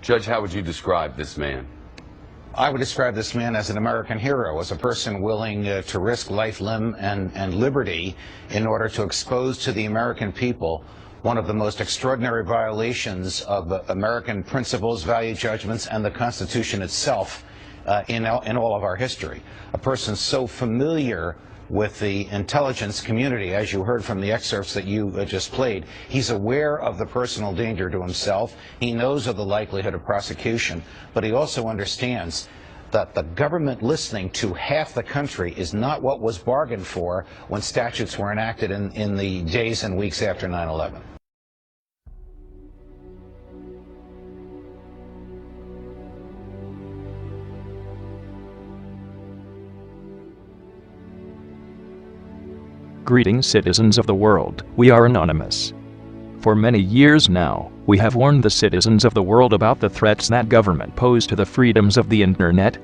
Judge, how would you describe this man? I would describe this man as an American hero, as a person willing to risk life, limb, and liberty in order to expose to the American people one of the most extraordinary violations of American principles, value judgments, and the Constitution itself in all of our history. A person so familiar with the intelligence community, as you heard from the excerpts that you just played. He's aware of the personal danger to himself. He knows of the likelihood of prosecution, but he also understands that the government listening to half the country is not what was bargained for when statutes were enacted in the days and weeks after 9/11. Greetings, citizens of the world. We are anonymous. For many years now, we have warned the citizens of the world about the threats that government pose to the freedoms of the internet.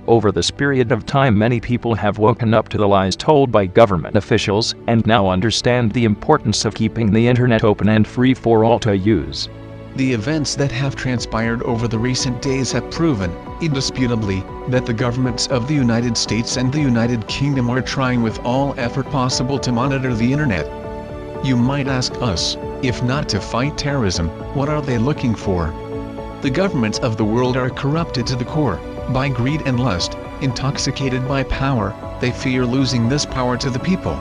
Over this period of time, many people have woken up to the lies told by government officials and now understand the importance of keeping the internet open and free for all to use. The events that have transpired over the recent days have proven, indisputably, that the governments of the United States and the United Kingdom are trying with all effort possible to monitor the internet. You might ask us, if not to fight terrorism, what are they looking for? The governments of the world are corrupted to the core, by greed and lust, intoxicated by power. They fear losing this power to the people.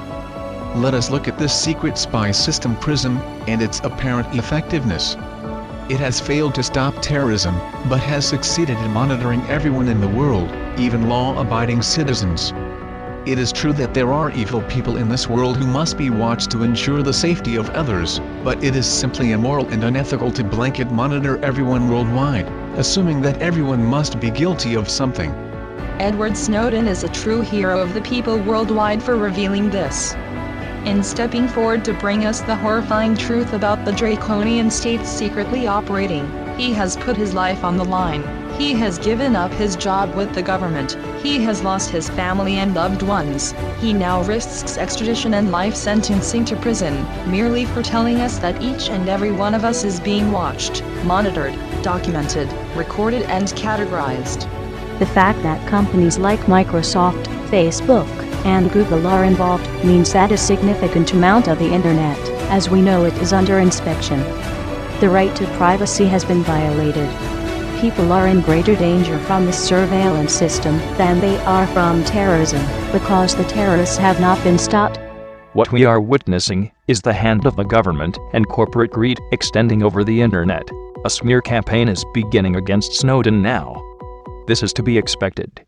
Let us look at this secret spy system Prism, and its apparent effectiveness. It has failed to stop terrorism, but has succeeded in monitoring everyone in the world, even law-abiding citizens. It is true that there are evil people in this world who must be watched to ensure the safety of others, but it is simply immoral and unethical to blanket monitor everyone worldwide, assuming that everyone must be guilty of something. Edward Snowden is a true hero of the people worldwide for revealing this. In stepping forward to bring us the horrifying truth about the draconian states secretly operating, he has put his life on the line. He has given up his job with the government. He has lost his family and loved ones. He now risks extradition and life sentencing to prison, merely for telling us that each and every one of us is being watched, monitored, documented, recorded and categorized. The fact that companies like Microsoft, Facebook, and Google are involved means that a significant amount of the internet, as we know it, is under inspection. The right to privacy has been violated. People are in greater danger from the surveillance system than they are from terrorism, because the terrorists have not been stopped. What we are witnessing is the hand of the government and corporate greed extending over the internet. A smear campaign is beginning against Snowden now. This is to be expected.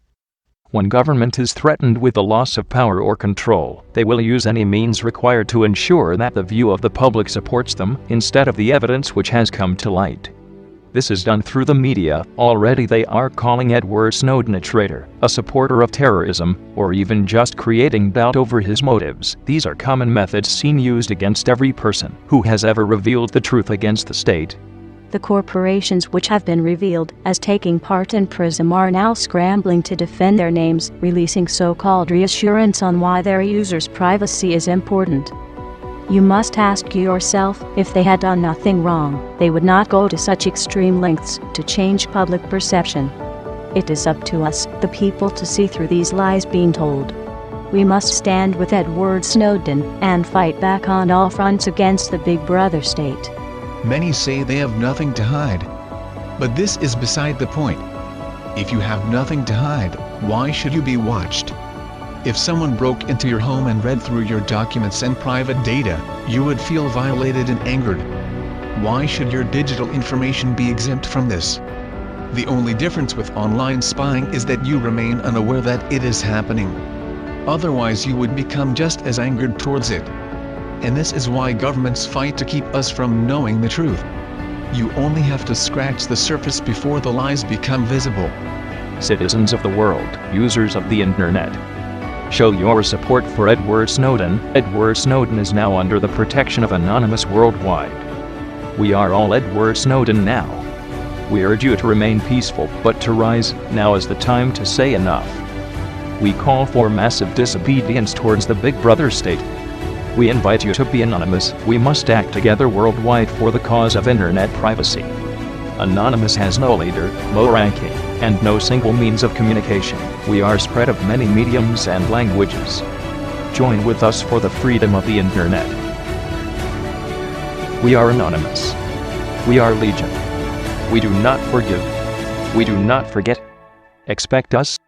When government is threatened with the loss of power or control, they will use any means required to ensure that the view of the public supports them, instead of the evidence which has come to light. This is done through the media. Already they are calling Edward Snowden a traitor, a supporter of terrorism, or even just creating doubt over his motives. These are common methods seen used against every person who has ever revealed the truth against the state. The corporations which have been revealed as taking part in Prism are now scrambling to defend their names, releasing so-called reassurance on why their users' privacy is important. You must ask yourself, if they had done nothing wrong, they would not go to such extreme lengths to change public perception. It is up to us, the people, to see through these lies being told. We must stand with Edward Snowden and fight back on all fronts against the Big Brother state. Many say they have nothing to hide. But this is beside the point. If you have nothing to hide, why should you be watched? If someone broke into your home and read through your documents and private data, you would feel violated and angered. Why should your digital information be exempt from this? The only difference with online spying is that you remain unaware that it is happening. Otherwise you would become just as angered towards it. And this is why governments fight to keep us from knowing the truth. You only have to scratch the surface before the lies become visible. Citizens of the world, users of the internet, show your support for Edward Snowden. Edward Snowden is now under the protection of Anonymous worldwide. We are all Edward Snowden now. We urge you to remain peaceful, but to rise. Now is the time to say enough. We call for massive disobedience towards the Big Brother state. We invite you to be anonymous. We must act together worldwide for the cause of internet privacy. Anonymous has no leader, no ranking, and no single means of communication. We are spread of many mediums and languages. Join with us for the freedom of the internet. We are anonymous. We are legion. We do not forgive. We do not forget. Expect us.